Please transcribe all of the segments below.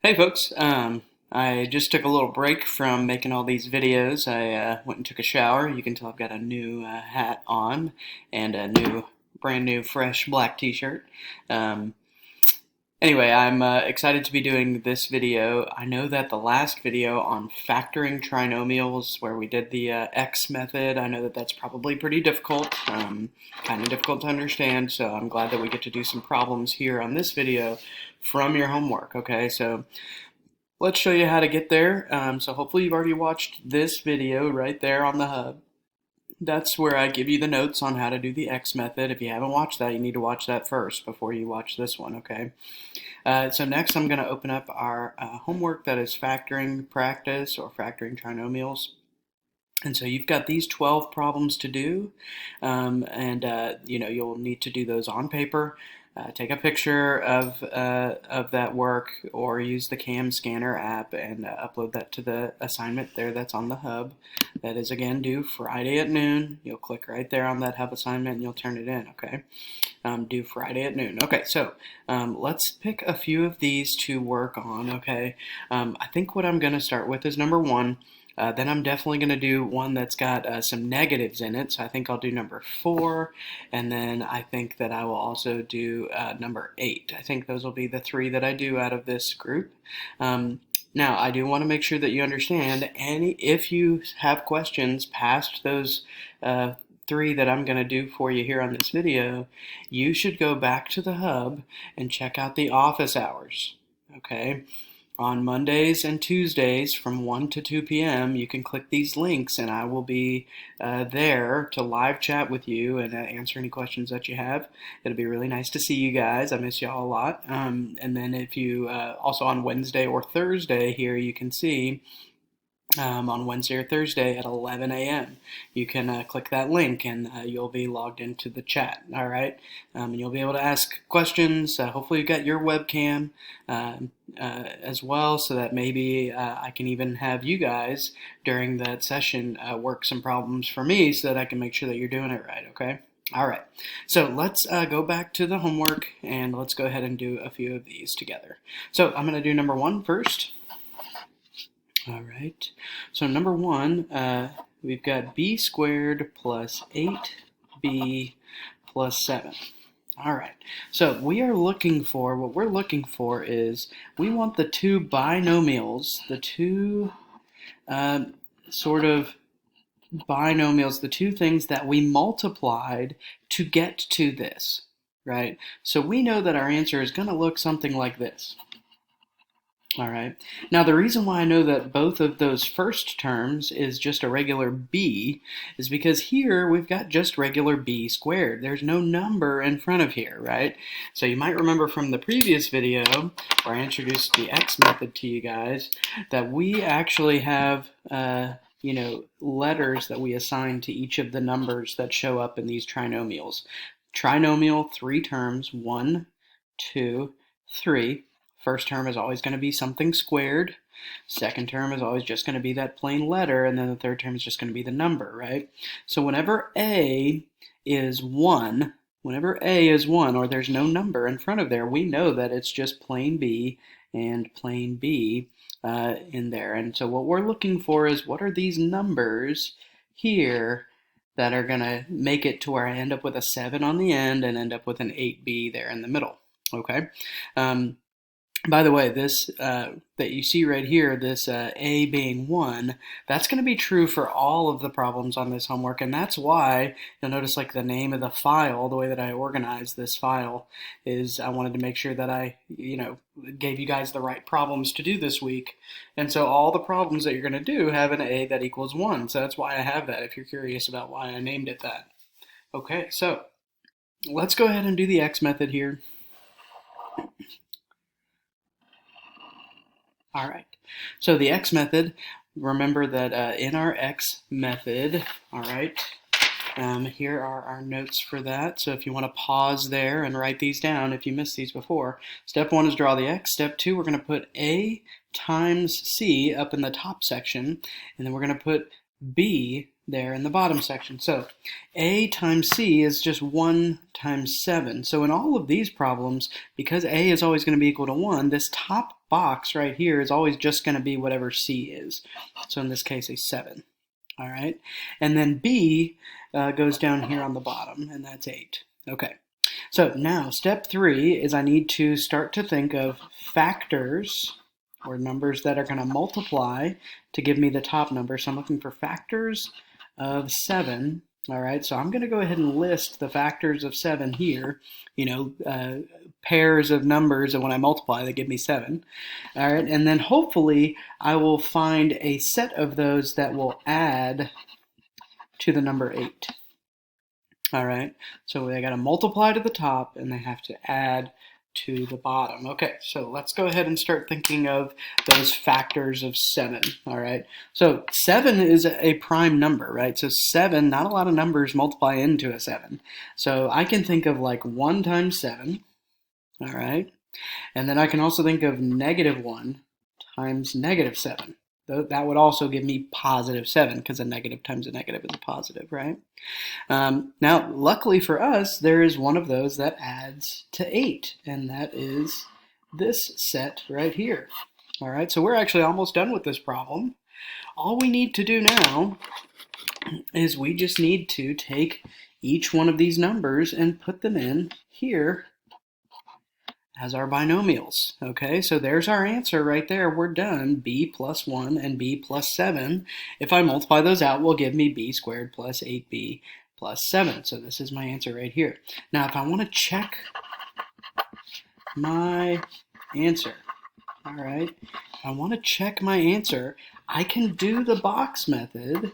Hey folks, I just took a little break from making all these videos. I went and took a shower. You can tell I've got a new hat on and a brand new, fresh black t-shirt. Um, Anyway, I'm excited to be doing this video. I know that the last video on factoring trinomials, where we did the X method, I know that that's probably pretty difficult, kind of difficult to understand, so I'm glad that we get to do some problems here on this video from your homework, okay? So let's show you how to get there. So hopefully you've already watched this video right there on the hub. That's where I give you the notes on how to do the X method. If you haven't watched that, you need to watch that first before you watch this one, okay? So next I'm going to open up our homework that is factoring practice or factoring trinomials. And so you've got these 12 problems to do, and you'll need to do those on paper. Take a picture of that work or use the CAM Scanner app and upload that to the assignment there that's on the hub. That is again due Friday at noon. You'll click right there on that hub assignment and you'll turn it in, okay? Due Friday at noon. Okay, so let's pick a few of these to work on, okay? I think what I'm going to start with is number 1. Then I'm definitely going to do one that's got some negatives in it. So I think I'll do number 4, and then I think that I will also do number 8. I think those will be the 3 that I do out of this group. Now, I do want to make sure that you understand, if you have questions past those 3 that I'm going to do for you here on this video, you should go back to the hub and check out the office hours, okay? On Mondays and Tuesdays from 1 to 2 p.m., you can click these links and I will be there to live chat with you and answer any questions that you have. It'll be really nice to see you guys. I miss y'all a lot. And then if you, also on Wednesday or Thursday here, you can see on Wednesday or Thursday at 11 a.m. You can click that link and you'll be logged into the chat, all right? And you'll be able to ask questions. Hopefully you've got your webcam as well, so that maybe I can even have you guys during that session work some problems for me so that I can make sure that you're doing it right, okay? All right, so let's go back to the homework and let's go ahead and do a few of these together. So I'm going to do number 1 first. All right, so number 1, we've got b squared plus 8b plus 7. All right, so what we're looking for is we want the 2 binomials, the 2 binomials, the 2 things that we multiplied to get to this, right? So we know that our answer is going to look something like this. All right. Now, the reason why I know that both of those first terms is just a regular b is because here we've got just regular b squared. There's no number in front of here, right? So you might remember from the previous video where I introduced the X method to you guys that we actually have letters that we assign to each of the numbers that show up in these trinomials. Trinomial, 3 terms, 1, 2, 3. First term is always going to be something squared. Second term is always just going to be that plain letter, and then the third term is just going to be the number, right? So whenever A is 1, or there's no number in front of there, we know that it's just plain B and plain B in there. And so what we're looking for is, what are these numbers here that are going to make it to where I end up with a 7 on the end and end up with an 8B there in the middle, okay? By the way, this that you see right here, this A being 1, that's going to be true for all of the problems on this homework, and that's why you'll notice like the name of the file, the way that I organized this file is I wanted to make sure that I, gave you guys the right problems to do this week, and so all the problems that you're going to do have an A that equals 1, so that's why I have that if you're curious about why I named it that. Okay, so let's go ahead and do the X method here. All right, so the X method, remember that in our X method, all right, here are our notes for that. So if you want to pause there and write these down if you missed these before. Step 1 is draw the X. Step 2, we're going to put A times C up in the top section, and then we're going to put B there in the bottom section. So A times C is just 1 times 7. So in all of these problems, because A is always going to be equal to 1, this top box right here is always just going to be whatever C is. So in this case, a 7. All right. And then B goes down here on the bottom, and that's 8. Okay. So now step 3 is I need to start to think of factors or numbers that are going to multiply to give me the top number. So I'm looking for factors of 7. All right, so I'm going to go ahead and list the factors of 7 here, pairs of numbers, and when I multiply, they give me 7. All right, and then hopefully I will find a set of those that will add to the number 8. All right, so they got to multiply to the top, and they have to add to the bottom. Okay, so let's go ahead and start thinking of those factors of 7. All right, so 7 is a prime number, right? So 7, not a lot of numbers multiply into a 7. So I can think of like 1 times 7, all right? And then I can also think of -1 times -7. That would also give me positive 7 because a negative times a negative is a positive, right? Now, luckily for us, there is one of those that adds to 8, and that is this set right here. All right, so we're actually almost done with this problem. All we need to do now is we just need to take each one of these numbers and put them in here as our binomials. Okay, so there's our answer right there. We're done. B plus 1 and B plus 7. If I multiply those out, will give me B squared plus 8B plus 7. So this is my answer right here. Now, if I want to check my answer, all right, if I want to check my answer, I can do the box method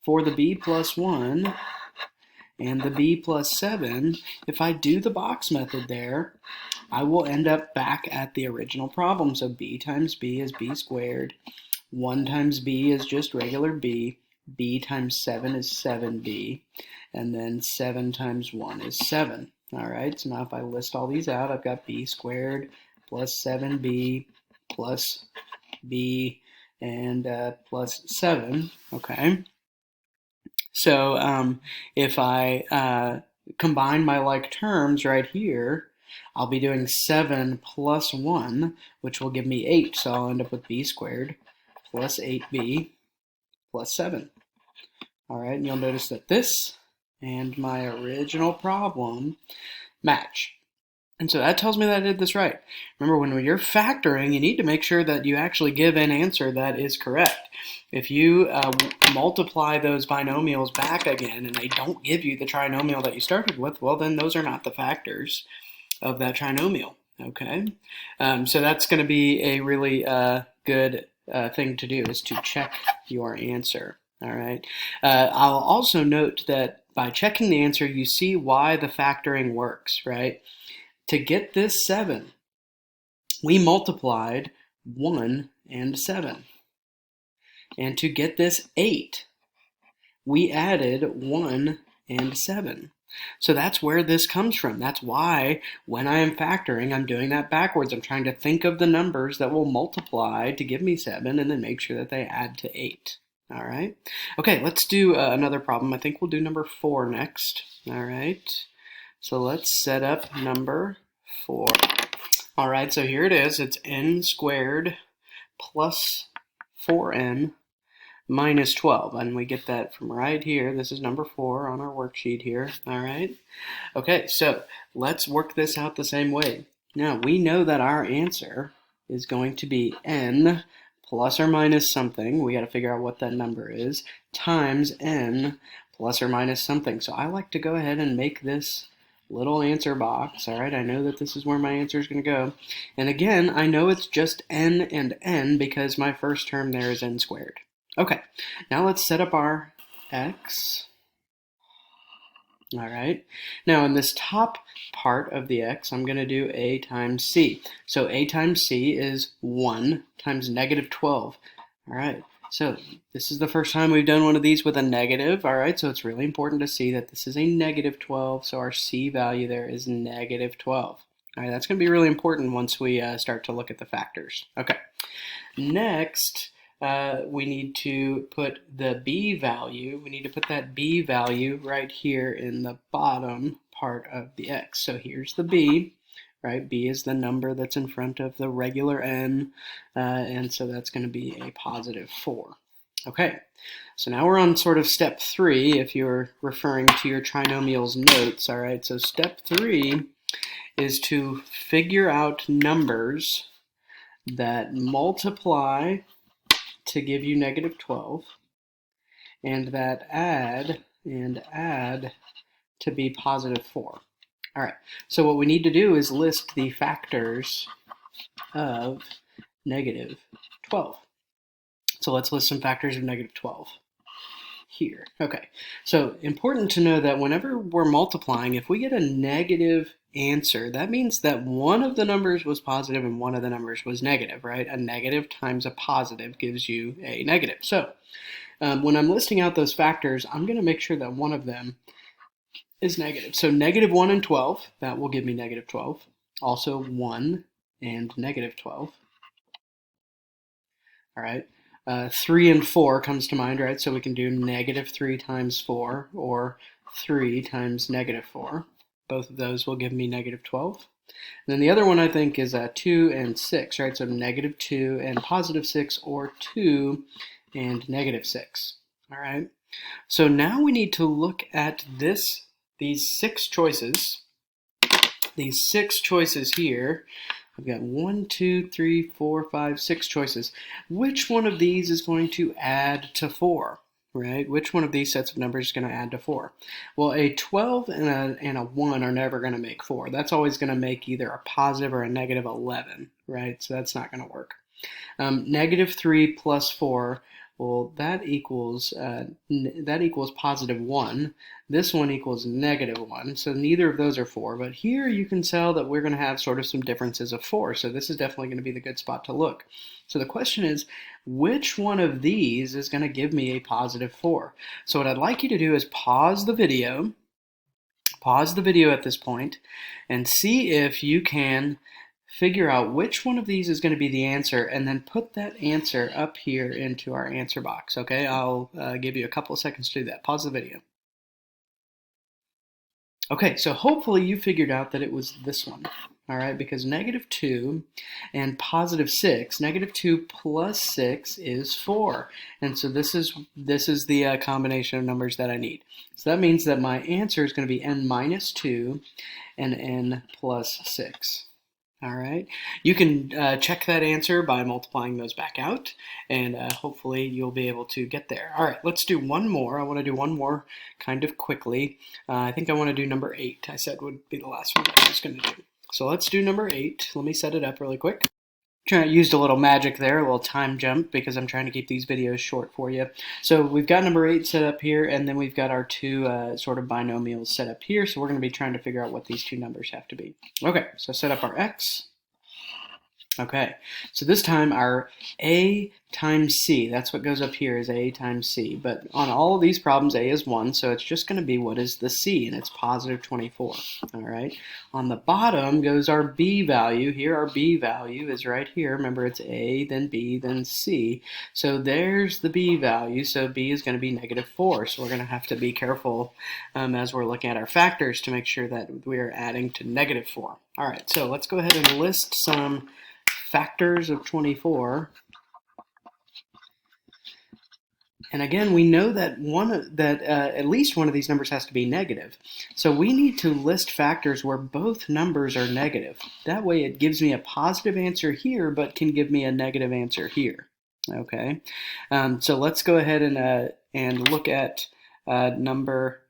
for the B plus 1 and the B plus 7. If I do the box method there, I will end up back at the original problem. So B times B is B squared. 1 times B is just regular B. B times 7 is 7B. And then 7 times 1 is 7. All right, so now if I list all these out, I've got B squared plus 7B plus B and plus 7. Okay. So if I combine my like terms right here, I'll be doing 7 plus 1, which will give me 8. So I'll end up with B squared plus 8B plus 7. All right, and you'll notice that this and my original problem match. And so that tells me that I did this right. Remember, when you're factoring, you need to make sure that you actually give an answer that is correct. If you multiply those binomials back again and they don't give you the trinomial that you started with, well, then those are not the factors of that trinomial, okay? So that's going to be a really good thing to do, is to check your answer, all right? I'll also note that by checking the answer, you see why the factoring works, right? To get this 7, we multiplied 1 and 7. And to get this 8, we added 1 and 7. So that's where this comes from. That's why when I am factoring, I'm doing that backwards. I'm trying to think of the numbers that will multiply to give me 7 and then make sure that they add to 8. All right. Okay, let's do another problem. I think we'll do number 4 next. All right. So let's set up number 4. All right, so here it is. It's n squared plus 4n minus 12. And we get that from right here. This is number 4 on our worksheet here. All right. Okay, so let's work this out the same way. Now, we know that our answer is going to be n plus or minus something. We got to figure out what that number is, times n plus or minus something. So I like to go ahead and make this little answer box. All right, I know that this is where my answer is going to go. And again, I know it's just n and n because my first term there is n squared. Okay, now let's set up our x. All right, now in this top part of the x, I'm going to do a times c. So a times c is 1 times negative 12. All right, so this is the first time we've done one of these with a negative. All right, so it's really important to see that this is a negative 12, so our c value there is negative 12. All right, that's going to be really important once we start to look at the factors. Okay, next, we need to put the b value. We need to put that b value right here in the bottom part of the x. So here's the b. right? B is the number that's in front of the regular n, and so that's going to be a positive 4. Okay, so now we're on sort of step 3 if you're referring to your trinomials notes. All right, so step 3 is to figure out numbers that multiply to give you negative 12 and that add to be positive 4. All right, so what we need to do is list the factors of negative 12. So let's list some factors of negative 12 here. Okay, so important to know that whenever we're multiplying, if we get a negative answer, that means that one of the numbers was positive and one of the numbers was negative, right? A negative times a positive gives you a negative. So when I'm listing out those factors, I'm going to make sure that one of them is negative. So negative 1 and 12, that will give me negative 12. Also 1 and negative 12. All right. 3 and 4 comes to mind, right? So we can do negative 3 times 4 or 3 times negative 4. Both of those will give me negative 12. And then the other one I think is 2 and 6, right? So negative 2 and positive 6 or 2 and negative 6. All right. So now we need to look at these 6 choices. These 6 choices here. I've got 1, 2, 3, 4, 5, 6 choices. Which one of these is going to add to 4, right? Which one of these sets of numbers is going to add to 4? Well, a 12 and a 1 are never going to make 4. That's always going to make either a positive or a negative 11, right? So that's not going to work. Negative 3 plus 4, well, that equals positive 1. This one equals negative 1, so neither of those are 4. But here you can tell that we're going to have sort of some differences of 4, so this is definitely going to be the good spot to look. So the question is, which one of these is going to give me a positive 4? So what I'd like you to do is pause the video at this point, and see if you can figure out which one of these is going to be the answer, and then put that answer up here into our answer box. Okay, I'll give you a couple of seconds to do that. Pause the video. Okay, so hopefully you figured out that it was this one. All right, because negative 2 and positive 6, negative 2 plus 6 is 4. And so this is the combination of numbers that I need. So that means that my answer is going to be n minus 2 and n plus 6. All right, you can check that answer by multiplying those back out, and hopefully you'll be able to get there. All right, let's do one more. I want to do one more kind of quickly. I think I want to do number 8. I said would be the last one that I was going to do. So let's do number 8. Let me set it up really quick. Used a little magic there, a little time jump, because I'm trying to keep these videos short for you. So we've got number 8 set up here, and then we've got our 2 sort of binomials set up here. So we're going to be trying to figure out what these 2 numbers have to be. Okay, so set up our x. Okay, so this time our a times c, that's what goes up here, is a times c. But on all of these problems, a is 1, so it's just going to be what is the c, and it's positive 24. All right, on the bottom goes our b value. Here our b value is right here. Remember, it's a, then b, then c. So there's the b value, so b is going to be negative 4. So we're going to have to be careful as we're looking at our factors to make sure that we are adding to negative 4. All right, so let's go ahead and list some factors of 24. And again, we know that at least one of these numbers has to be negative. So we need to list factors where both numbers are negative. That way it gives me a positive answer here, but can give me a negative answer here. Okay, so let's go ahead and look at numbers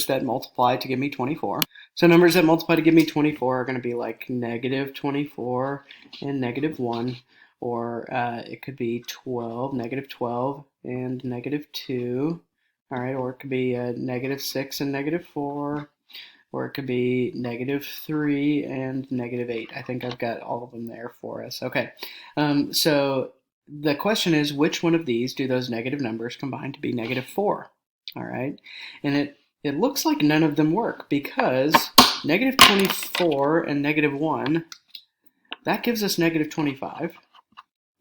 that multiply to give me 24. So numbers that multiply to give me 24 are going to be like negative 24 and negative 1, or it could be 12, negative 12 and negative 2, all right, or it could be negative 6 and negative 4, or it could be negative 3 and negative 8. I think I've got all of them there for us. Okay, so the question is, which one of these do those negative numbers combine to be negative 4? All right, and it looks like none of them work, because negative 24 and negative 1, that gives us negative 25,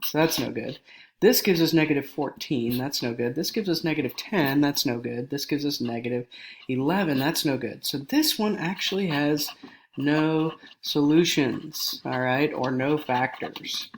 so that's no good. This gives us negative 14, that's no good. This gives us negative 10, that's no good. This gives us negative 11, that's no good. So this one actually has no solutions, all right, or no factors.